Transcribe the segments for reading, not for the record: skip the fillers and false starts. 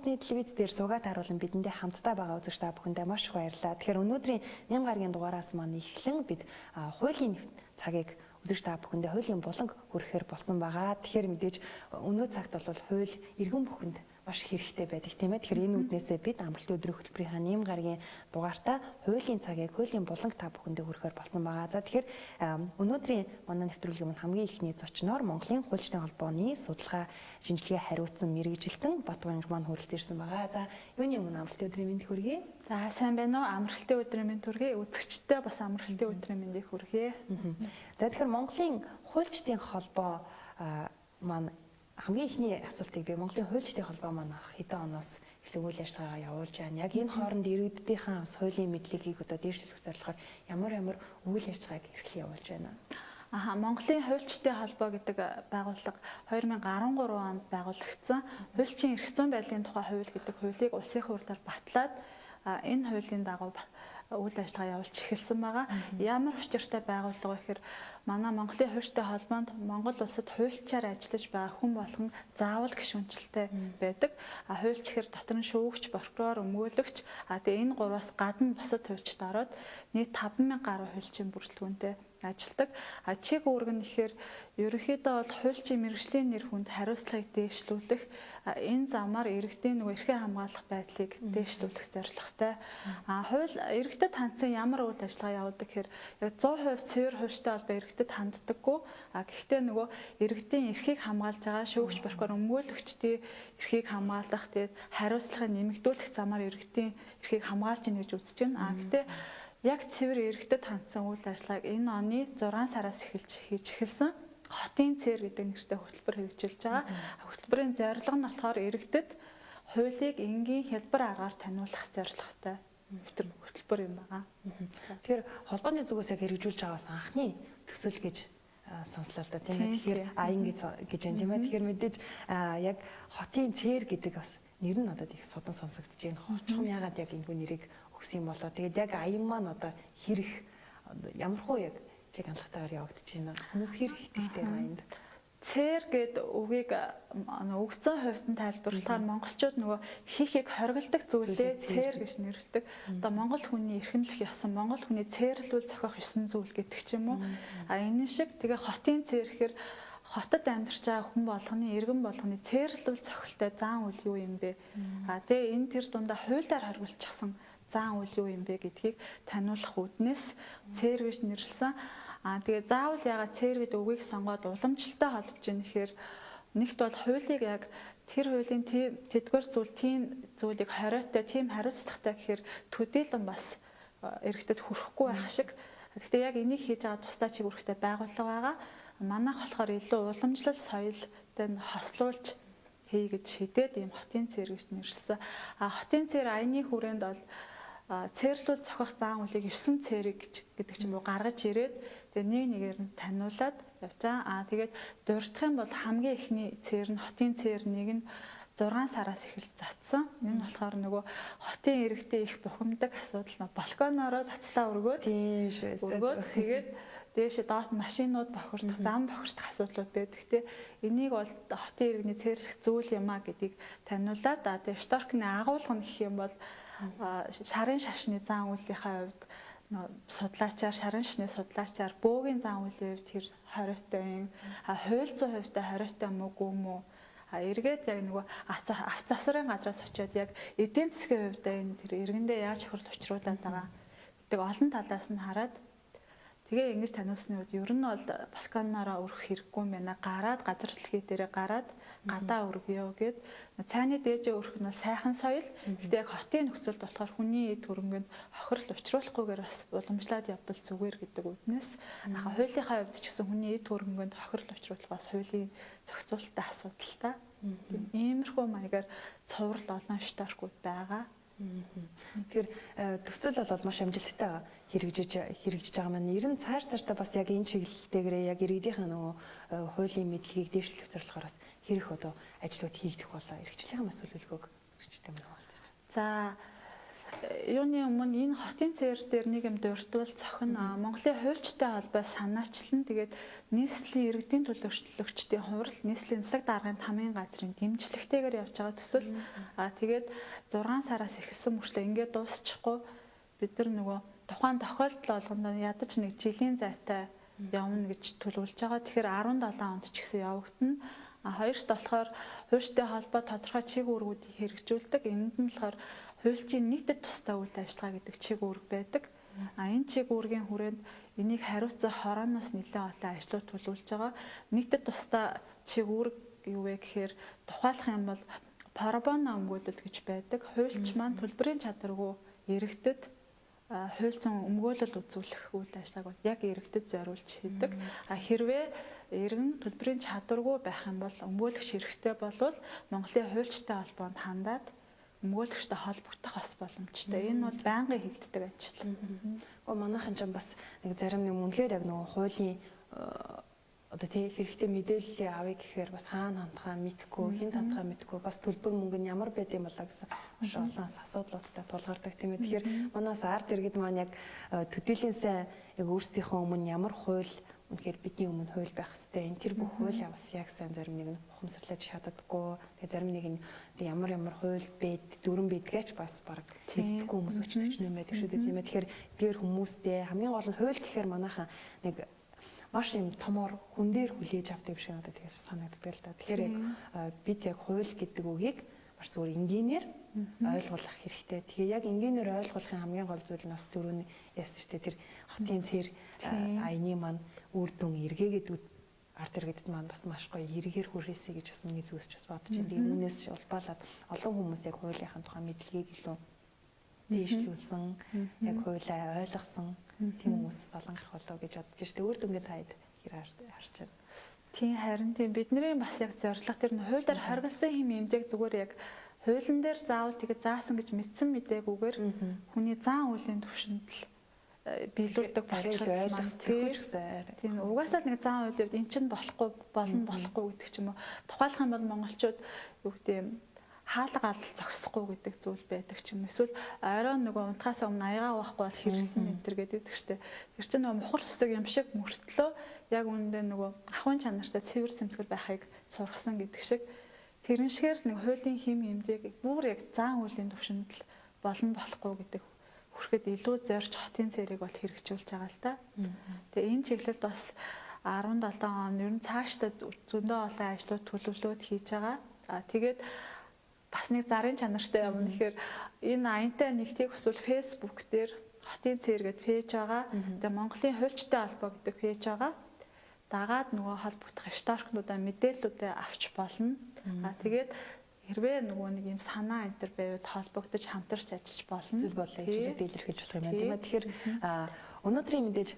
үндэсний телевиз дээр суугаад харуулan бидэндээ хамтдаа байгаа үзэгч та бүхэндээ маш их баярлалаа. Тэгэхээр өнөөдрийн 8 гарагийн дугаараас маань эхлэн бид хуулийн цагийг үзэгч та бүхэндээ хуулийн буланг хүрэхээр болсон байгаа. Тэгэхээр мэдээж өнөө цагт бол хууль иргэн бүхэнд маш хэрэгтэй байдаг тийм ээ. Тэгэхээр энэ үднээсээ бид амралтын өдрийн хөтөлбөрийн 8 гарагийн дугаартаа хуулийн цагийг хуулийн буланг та бүхэндээ хүрэхээр болсон байгаа. За тэгэхээр өнөөдрийн манай нэвтрүүлгийн хамгийн ихний зочноор Монголын хуульчдын холбооны судалгаа шинжилгээ хариуцсан мэргэжилтэн Батбанг маань хүрэлцэн ирсэн байгаа. За юуны өмнө амралтын өдрийн мэнд хүргэе. За сайн байна уу? Амралтын өдрийн мэнд хүргэе. Үзэгчтэй бас амралтын өдрийн мэндийг хүргэе. За тэгэхээр Монголын хуульчдын холбоо маань хамгийн ихний асуултыг би Монголын хуульчдын холбоо маань хэдэн оноос эхлэн үйл ажиллагаагаа явуулж байна. Яг энэ хооронд иргэдийнхээ хуулийн мэдлэгийг одоо дээшлүүлэх зорилгоор ямар үйл ажиллагааг эрхлэн явуулж байна. Монголын хуульчдын холбоо гэдэг байгууллага 2013 онд байгуулагдсан. Хуульчийн эрх зүйн байдлын тухай хууль гэдэг хуулийг улсын хурлаар батлаад энэ хуулийн дагуу үйл ажиллагаа явуулж эхэлсэн байгаа. Ямар учиртай байгууллага вэ гэхээр манай Монголын хуульчдын холбоонд Монгол улсад хуульчаар ажиллаж байгаа хүн болгон заавал гишүүнчлэлтэй байдаг. Хуульч гэхээр дотор нь шүүгч, прокурор, өмгөөлөгч, тэгээ энэ гурваас гадна бусад хуульчд ороод нийт 5000 гаруй хуульчийн бүрэлдэхүүнтэй ажилдаг. Чиг үүрэг нь ихээр ерөнхийдөө бол хуульчийн мэргэжлийн нэр хүнд хариуцлагыг дээшлүүлэх энэ замаар иргэдийн эрхээ хамгаалах байдлыг дээшлүүлэх зорилготой. Хууль иргэдэд хандсан ямар үйл ажиллагаа явуулдаг гэхээр яг 100% цэвэр хуульчтай холбоо иргэдэд ханддаггүй. Гэхдээ нөгөө иргэдийн эрхийг хамгаалж байгаа шүүгч, прокурор, өмгөөлөгчдийн эрхийг хамгаалах, тэгээд хариуцлагыг нэмэгдүүлэх замаар иргэдийн эрхийг хамгаалж ийн гэж үзэж байна. Гэхдээ яг цэвэр иргэдэд хандсан үйл ажиллагааг энэ оны 6 сараас эхэлж хийж эхэлсэн. Хотын цээр гэдэг нэртэй хөтөлбөр хэрэгжүүлж байгаа. Хөтөлбөрийн зорилго нь болохоор иргэдэд хуулийг энгийн хялбар аргаар таниулах зорилготой хөтөлбөр юм байгаа. Тэгэхээр холбооны зүгээс яг хэрэгжүүлж байгаас анхны төсөл гэж сонслоо л да тийм ээ. Тэгэхээр ингэж байна тийм ээ. Тэгэхээр мэдээж яг хотын цээр гэдэг бас нэр нь надад их судан сонсогдож байна. Ховчхон яагаад яг энэ нэрийг өгсөн юм болоо. Тэгээд яг аян маань одоо хэрэг ямархуу яг чиг хандлагатайгаар явагдаж байна. Хүмүүс хэрэг итгэвтэй аянд. Цэр гэд үгийг өгцөн хувьд нь тайлбарлахаар монголчууд нөгөө хийхийг хоригддаг зүйлээ цэр гэж нэрлэдэг. Одоо монгол хүний эрхэмлэх ёсон, монгол хүний цээрлүүл зохиох ёсон зүйл гэдэг ч юм уу. Энэ шиг тэгээ хотын цэр гэхээр хотод амьдарч байгаа хүн болгоны иргэн болгоны цээрлүүл цохилтой зан үйл юу юм бэ? Тэгээ энэ тэр дундаа хуулиар хоригдчихсан зан үйл юу юм бэ гэдгийг таниулах үүднээс цэр гэж нэрлсэн. Тэгээ заавал ягаад цэр гэдэг үгийг сонгоод уламжлалтай холбож ийн гэхээр нэгт бол хуулийг яг тэр хуулийн тэдгээр зүйл тийм зүйлийг хориотой, тийм хариуцлагатай гэхээр төдийлөн бас иргэдэд хүрэхгүй байх шиг. Гэхдээ яг энийг хийж байгаа тусдаа чиг үүрэгтэй байгууллага байгаа. Манайх болохоор илүү уламжлал соёлтой хослуулж хий гэж шийдээд ийм хотын цэр гэж нэрлсэн. Хотын цэр аяны хүрээнд бол цээрлүүл зохиох зан үйлийг 9 цэрэг гэдэг ч юм уу гаргаж ирээд тэгээ нэг нэгээр нь таниулаад явж байгаа. Тэгээд дурдах юм бол хамгийн ихний цээр нь хотын цээр нэг нь 6 сараас эхэлж цацсан. Энэ нь болохоор нөгөө хотын иргэдийн их бухимдаг асуудал балконоороо цацлаа өргөөд тэгээд дээшээ доот машинууд бохирдох, зам бохирдох асуудлууд байдаг. Тэ энийг бол хотын иргэний цээрлэх зүйл юм а гэдгийг таниулаад тэгээ шторкны агуулга нь гэх юм бол шарын шашны зан үйлийнхаа хувьд судлаачаар шарын шашны судлаачаар бөөгийн зан үйлийн хувьд тэр хориотой юм. Хууль зүйн хувьд хориотой мөгүй мүү. Эргээд яг нөгөө авц засварын газраас очиод яг эдийн засгийн хувьд энэ тэр иргэндээ яаж хурл учруулад байгаа гэдэг олон талаас нь хараад тэгээ ингэж таниулсны үед ер нь бол балконороо өрөх хэрэггүй юм байна. Гараад газар дэлхий дээрээ гараад гадаа өргөё гэд цайны дээжээ өрөх нь сайхан соёл. Гэтэ яг хотын нөхцөлд болохоор хүний эд хөрөнгөнд хохирол учруулахгүйгээр бас уламжлаад явбал зүгээр гэдэг үднээс хуулийнхаа хувьд ч гэсэн хүний эд хөрөнгөнд хохирол учруулах бас хуулийн зохицуулалттай асуудалтай. Иймэрхүү маягаар цуврал олон шторкууд байгаа. Тэгэхээр төсөл бол маш амжилттай хэрэгжиж байгаа маань ер нь цаашдаа бас яг энэ чиглэлтэйгээрээ яг иргэдийнхээ нөгөө хуулийн мэдлэгийг дээшлэх зорилгоор бас хэрэг одоо ажлууд хийгдэх болоо эрхчлэлийн бас төлөвлөгөөг үзэгчтэй мөн хаалцаж. За юуны өмнө энэ хотын цээр дээр нэг юм дурдвал цохин Монголын хуульчтай холбоо санаачлан тэгээд нийслэлийн иргэдийн төлөөлөгчдийн хурал нийслэлийн засаг даргын тамийн газрын дэмжлэгтэйгээр явж байгаа төсөл тэгээд 6 сараас эхэлсэн мөрчлөө ингээд дуусчихгүй бид нар нөгөө тухайн тохиолдол болгоно ядаж нэг жилийн зайтай явна гэж төлөвлөж байгаа. Тэгэхээр 17 онд ч гэсэн явагдана. Хоёрт болохоор хуульчтай холбоо тодорхой чиг үүргүүдийг хэрэгжүүлдэг. Энэнд нь болохоор хуульчийн нийтэд тусдаа үйл ажиллагаа гэдэг чиг үүрэг байдаг. Энэ чиг үүргийн хүрээнд энийг хариуцах хорооноос нэлээд олон ажлууд төлөвлөж байгаа. Нийтэд тусдаа чиг үүрэг юу вэ гэхээр тухайлах юм бол парабона өмгөөлөл гэж байдаг. Хуульч маань төлбөрийн чадваргүй иргэдэд хуульцсан өмгөөлөл үзүүлэх үйл ажиллагааг яг иргэдэд зориулж хийдэг. Хэрвээ иргэн төлбөрийн чадваргүй байх юм бол өмгөөлөгч хэрэгтэй болвол Монголын хуульчтай холбоонд хандаад өмгөөлөгчтэй холбогдох бас боломжтой. Энэ бол байнгын хийгддэг ажил. Гэхдээ манайхан ч бас нэг зарим нэг үнэхээр яг нөгөө хуулийн одоо тий хэрэгтэй мэдээллийг авъя гэхээр бас хаана хандхаа мэдхгүй, хэн хандхаа мэдхгүй, бас төлбөр мөнгө нь ямар байд юм болоо гэсэн маш олон асуудлуудтай тулгардаг тийм ээ. Тэгэхээр манаас арт иргэд маань яг төдийлэн сайн яг өөрсдийнхөө өмнө ямар хууль үнэхээр бидний өмнө хууль байх хэрэгтэй. Энэ тэр бүх хууль бас яг сайн зарим нэг нь ухамсарлаж чаддаггүй. Тэгээ зарим нэг нь ямар хууль бэд, дүрэн бэдгээч бас баг мэддэггүй хүмүүс өчтөж нэм байдаг шүү дээ тийм ээ. Тэгэхээр гэр хүмүүстэй хамгийн гол нь хууль гэхээр манайхан нэг маш юм томор хүн дээр хүлээж авдаг шиг надад тэгээс санагддаг л та. Тэгэхээр яг бид яг хууль гэдэг үгийг маш зүгээр энгийнээр ойлгуулах хэрэгтэй. Тэгэхээр яг энгийнээр ойлгуулахын хамгийн гол зүйл нь бас дөрөвний яасан шүү дээ. Тэр хотын цэр аяны маань үр дүн эргээгээд арт иргэдэд маань бас маш гоё эргээр хүрээсэй гэж бас миний зүгээс ч бас бодож байна. Тэгээ үүнээс улбаалаад олон хүмүүс яг хуулийнхаа тухай мэдлэгийг илүү дээшлүүлсэн, яг хуулиа ойлгосон тийм хүмүүс олон гарах болоо гэж бодож штэ. Өөр дүнгийн таад хэр харж байна. Тийм харин тийм бидний бас яг зорилго тэр нь хуулиар харгалсан хэм эмдэг зүгээр яг хуулийн дээр заавал тэгээ заасан гэж мэдсэн мэдээгүйгээр хүний зан үйлийн түвшинд л биелүүлдэг болчихсон маань тийм угаасаа нэг зан үйл явд эн чинь болохгүй гэдэг ч юм уу. Тухайлах юм бол монголчууд юу гэдэг хаалга алдал зогсохгүй гэдэг зүйл байдаг ч юм. Эсвэл оройн нөгөө унтахаас өмнө аягаа авахгүй бол хэрэглэн энтер гэдэг штеп. Тэр чинь нөгөө мухар сүсэг юм шиг мөртлөө яг үүндээ нөгөө ахуйн чанартай цэвэр цэмцгэл байхыг сургасан гэдэг шиг. Тэрэн шигээр нэг хуулийн хэм хэмжээг бүр яг зан үйлийн түвшинд л болно болохгүй гэдэг хүрэхэд илүү зорж хотын цэрийг бол хэрэгжүүлж байгаа л да. Тэгээ энэ чиглэлд бас 17 он ер нь цаашдаа зөндөө олон ажлууд төлөвлөлт хийж байгаа. Тэгээд бас нэг зарын чанартай юм. Тэгэхээр энэ аянтай нэгтийг хүсвэл Facebook дээр хотын цэр гэдэг пэйж байгаа. Тэгээ Монголын хуульчтай холбоо гэдэг пэйж байгаа. Дагаад нөгөө холбогдох историктуудаа мэдээллүүдээ авч болно. Тэгээд хэрвээ нөгөө нэг юм санаа энтер байвал холбогдож хамтарч ажиллаж болно. Зүйл болоо хичээлээ илэрхийлж болох юм байна тийм ээ. Тэгэхээр өнөөдрийн мэдээж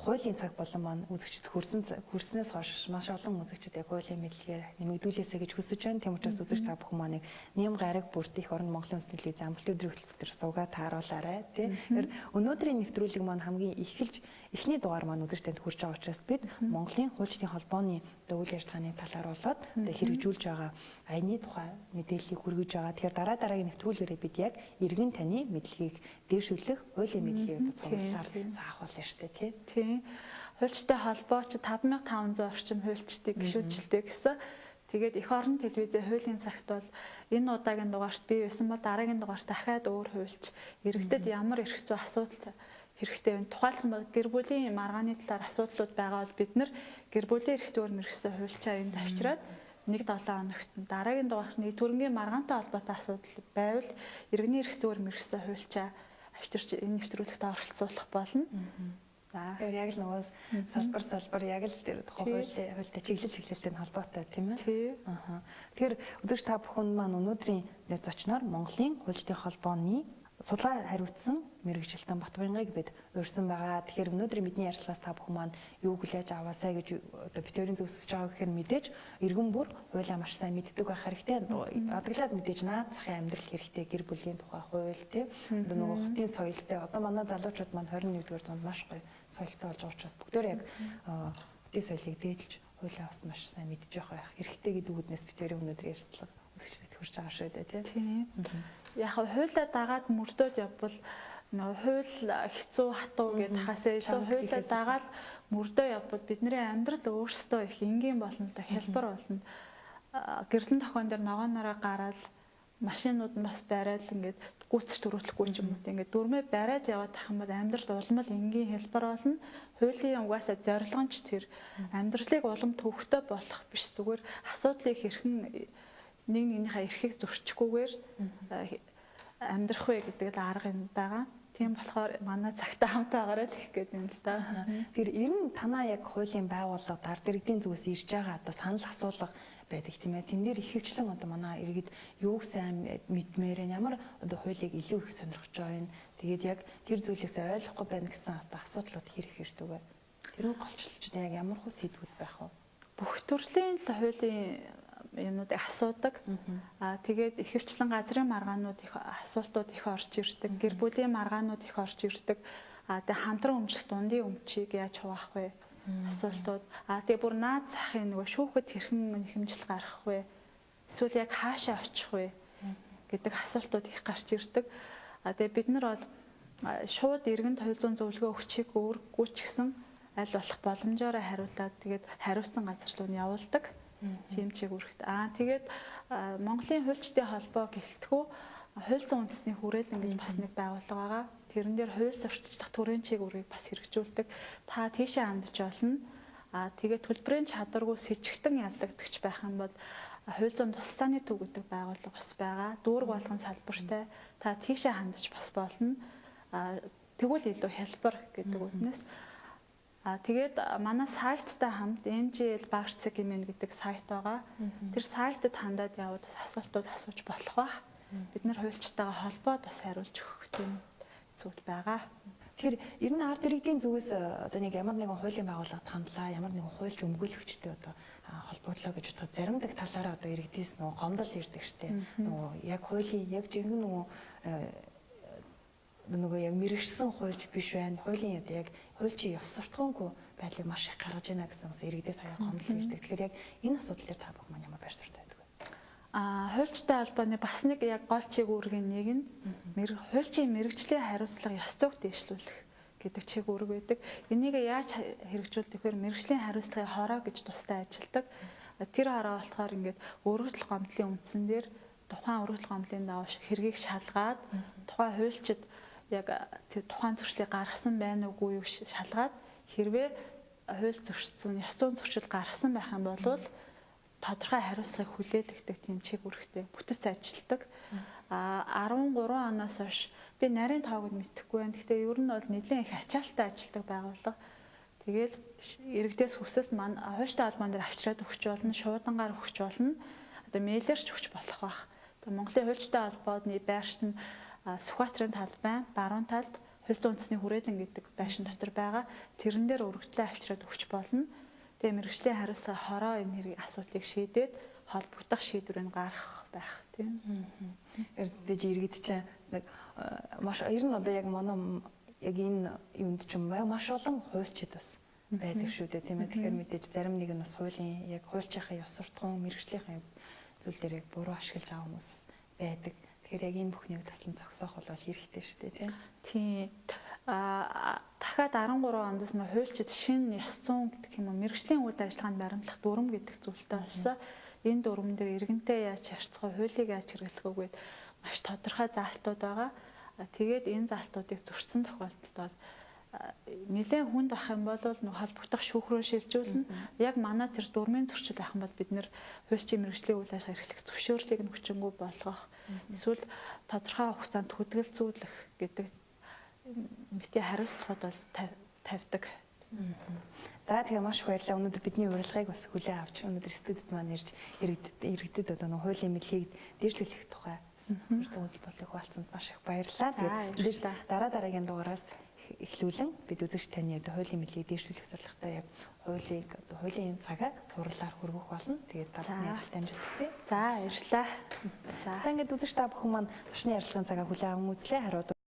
хуулийн цаг болон маань үзэгчд хүрснээс хойш маш олон үзэгчд яг хуулийн мэдлэгээ нэмэгдүүлээсэ гэж хүсэж байна. Тийм учраас үзэгч та бүхэн маань нэм гараг бүрт их орон Монголын үндэсний телевиз амралт өдрийн хөтөлбөр суугаад тааруулаарай тийм. Тэгэхээр өнөөдрийн нэвтрүүлэг маань хамгийн эхний дугаар маань үзэгчдэд хүрч байгаа учраас бид Монголын хуульчдын холбооны үйл ажиллагааны талаар болоод хэрэгжүүлж байгаа аяны тухай мэдээллийг хүргэж байгаа. Тэгэхээр дараагийн нэвтрүүлгээрээ бид яг иргэн таны мэдлэгийг дэвшүүлэх хуулийн мэдлэгийг цуглуулаар заах болно шүү дээ тийм. Хуульчтай холбооч 5500 орчим хуульчдыг гишүүджилдэг гэсэн. Тэгээд эх орон телевизээ хуулийн цагт бол энэ удаагийн дугаарт бий байсан бол дараагийн дугаарт дахиад өөр хуульч иргэдэд ямар эрх зүй асуудал хэрэгтэй вэ? Тухайлх нь гэр бүлийн маргааны талаар асуудлууд байгаа бол бид нэр гэр бүлийн эрх зүйр мэргэсэн хуульчаа энд авчираад 1-7 хоногт дараагийн дугаарт нэг төрөнгийн маргаантай холбоотой асуудал байвал иргэний эрх зүйр мэргэсэн хуульчаа авчирч энэ нэвтрүүлэгт оролцуулах болно. Тэгэхээр яг л нөгөө салбар яг л тэр хуультай чиглэлтэй холбоотой тийм ээ. Тэгэхээр өдөрч та бүхэн маань өнөөдрийн зочноор Монголын хуульчдын холбооны сулаар хариуцсан мэргэжилтэн Батбаяныг бид урьсан байгаа. Тэгэхээр өнөөдрийн бидний ярилцлагаас та бүхэн маань юу хүлээж аваасаа гэж одоо битэрийн зөвсөж байгаа гэхээр мэдээж иргэн бүр хуулиа маш сайн мэддэг байх хэрэгтэй. Адаглаад мэдээж наад захын амьдрал хэрэгтэй гэр бүлийн тухай хууль тийм. Одоо нөгөө хотын соёлтой одоо манай залуучууд маань 21-р зуунд маш гоё соёлтой болж байгаа учраас бүгдөө яг хотын соёлыг дээдлж хуулиа бас маш сайн мэдж явах хэрэгтэй гэдэг үгнээс битэрийн өнөөдрийн ярилцлага үзэгчдэд хүрч байгаа шүү дээ тийм. Яг хуулиа дагаад мөрдөөд явбал нөгөө хууль хэцүү хатуу гэдэг хасаа илүү хуулиа дагаад мөрдөө явбал бидний амьдрал өөрсдөө их энгийн болно да хялбар болно. Гэрлэн тохион дээр ногоонороо гараад машинууд нь бас барайл ингээд гүйцэж төрүүлэхгүй юм уу тийм ингээд дүрмээ бариад яваад тах юм бол амьдрал улмал энгийн хялбар болно. Хуулийн угаасаа зорилго нь ч тэр амьдралыг улам төвөгтэй болох биш зүгээр асуудлыг хэрхэн нэг нэгнийхээ эрхийг зөрчихгүйгээр амьдрах вэ гэдэг л арга юм байгаа. Тийм болохоор манай цагтаа хамт байгаарай л их гэдэг юм л да. Тэр ер нь танаа яг хуулийн байгууллага дар дэргэдийн зүгээс ирж байгаа одоо санал асуулга байдаг тийм ээ. Тэн дээр ихэвчлэн одоо манай иргэд юуг сайн мэдмээр ямар одоо хуулийг илүү их сонирхож байгаа юм. Тэгээд яг тэр зүйлээс ойлгохгүй байна гэсэн асуудлууд хэрэг ирдэг вэ? Тэр нь голчлолчд яг ямар хөө сэдвүүд байх вэ? Бүх төрлийн л хуулийн юмнуудыг асуудаг. Тэгээд ихэвчлэн газрын маргаанууд их асуултууд их орж ирдэг. Гэр бүлийн маргаанууд их орж ирдэг. Тэгээд хамтран өмчлөх дундын өмчийг яаж хуваах вэ? Асуултууд. Тэгээ бүр наад захын нөгөө шүүхэд хэрхэн хэмжил гаргах вэ? Эсвэл яг хаашаа очих вэ? Гэдэг асуултууд их гарч ирдэг. Тэгээ бид нар бол шууд иргэнд 200 зөвлөгөө өгчийг өөргөө ч гэсэн аль болох боломжоор хариулаад тэгээд хариуцсан газар руу нь явуулдаг. Хэмжээг үргэлт. Тэгээд Монголын хуульчдын холбоо гэлтгүү хууль зүйн үндэсний хүрээлэн гэж бас нэг байгууллага байгаа. Тэрэн дээр хууль сурталчлах төрийн чиг үүргийг бас хэрэгжүүлдэг. Та тийшээ хандж болно. Тэгээд төлбөрийн чадваргүй с ิจ гтэн яллагдагч байх юм бол хууль зүйн тусалцааны төв гэдэг байгууллага бас байгаа. Дүүрэг болгон салбартай. Та тийшээ хандж бас болно. Тэгвэл илүү хялбар гэдэг үгнээс. Тэгээд манай сайттай хамт MGL Багш гэмээр гэдэг сайт байгаа. Тэр сайтад хандаад яваад асуултууд асууж болох бах. Бид нар хуульчтайгаа холбоод бас хариулж өгөх тийм зүйл байгаа. Тэгэхээр ер нь ард иргэдийн зүгээс одоо нэг ямар нэгэн хуулийн байгууллагад хандлаа, ямар нэгэн хуульч өмгөөлөгчтэй одоо холбогдлоо гэж бодоход заримдаг талаараа одоо иргэдээс нөгөө гомдол ирдэг штеп. Нөгөө яг хуулийн яг жинхэнэ нөгөө яг мэрэгсэн хуульч биш байна. Хуулийн одоо яг хуульчийн ёс суртахуунгүй байдлыг маш их гаргаж байна гэсэн бас иргэдээс аяа гомдол ирдэг. Тэгэхээр яг энэ асуудал дээр та бүхэн маань ямар байр суурьтай байдаг вэ? Хуульчтай холбооны бас нэг яг гол чиг үүргийн нэг нь хуульчийн мэрэгжлийн хариуцлага ёс зүйг дэвшлүүлэх гэдэг чиг үүрэг байдаг. Энийг яаж хэрэгжүүлдэг вэ? Мэрэгжлийн хариуцлагын хороо гэж тусдаа ажилдаг. Тэр хороо болохоор ингээд өргөдөл гомдлын үндсэн дээр тухайн өргөдөл гомдлын дагуу хэргийг шалгаад тухайн хуульчид яг тэр тухайн зөрчлийг гаргасан байна уугүй юу шалгаад хэрвээ хууль зөрчсөн, ёс зүйн зөрчил гаргасан байх юм бол тодорхой хариуцлагыг хүлээлгдэг тийм чиг үүрэгтэй бүтэц ажилтдаг. 13 оноос хойш би нарийн тоогод мэдэхгүй байна. Гэхдээ ер нь бол нэлээд их ачаалттай ажилтдаг байгууллага. Тэгээл иргэдээс хүсэлт маань хуульчтай холбоон дээр авчираад өгч болно, шуудангаар өгч болно. Одоо мэйлэр ч өгч болох байх. Одоо Монголын хуульчтай холбооны байршин нь Сүхбаатарын талбай, баруун талд хууль зүйн үндэсний хүрээлэн гэдэг байшин дотор байгаа. Тэрэн дээр өргөдлөө авчираад өгч болно. Тэгээ мэрэгжлийн хариуцлага хороо энэ хэрэг асуудлыг шийдээд холбогдох шийдвэрийг гаргах байх тийм. Эрдэж иргэд чинь нэг маш ер нь одоо яг манай яг энэ юунд ч юм бай маш олон хуульчид бас байдаг шүү дээ тийм ээ. Тэгэхээр мэдээж зарим нэг нь бас хуулийн яг хуульчийнхаа ёс суртахуун мэрэгжлийнхаа зүйл дээр яг буруу ашиглаж байгаа хүмүүс байдаг. Тэгэхээр яг энэ бүхнийг таслан зогсоох бол хэрэгтэй шүү дээ тийм. Дахиад 13 онд нь хуульчид шинэ ёс зүйн гэдэг юм уу мэрэгжлийн үйл ажиллагаанд баримтлах дүрм гэдэг зүйлтэй болсон. Энэ дүрмэн дээр иргэнтэй яаж харьцах вэ, хуулийг яаж хэрэглэх вэ гэдэг маш тодорхой заалтууд байгаа. Тэгээд энэ заалтуудыг зөрчсөн тохиолдолд бол нэлээд хүнд байх юм бол нөх холбогдох шүүхрөө шилжүүлнэ. Яг манай тэр дүрмийн зөрчил байх юм бол бид нэр хуульчийн мэрэгжлийн үйл ажиллагаа эрхлэх зөвшөөрлийг нь хүчингү болгох. Эсвэл тодорхой хугацаанд хөдөлгөлцүүлэх гэдэг бити хариуцлагууд бол тавьдаг. За тэгээ маш баярлалаа. Өнөөдөр бидний урилгыг бас хүлээн авч өнөөдөр студид маань ирж иргэдэд одоо нэг хуулийн мэдлэгийг дээшлүүлэх тухай үзэл бодлого хуваалцсанд маш их баярлалаа. Тэгээд дараагийн дугаараас эхлүүлэн бид үзэгч таны одоо хуулийн мэдлэгийг дээшлүүлэх зорилготой яг хуулийн цагаа зурлаар хөргөх болно. Тэгээд та бүхэн ярилцлагад амжилт хүсье. За баярлалаа. За ингээд үзэгч та бүхэн маань тушны ярилцлагын цагаа хүлээн аван үзлээ. Хариуд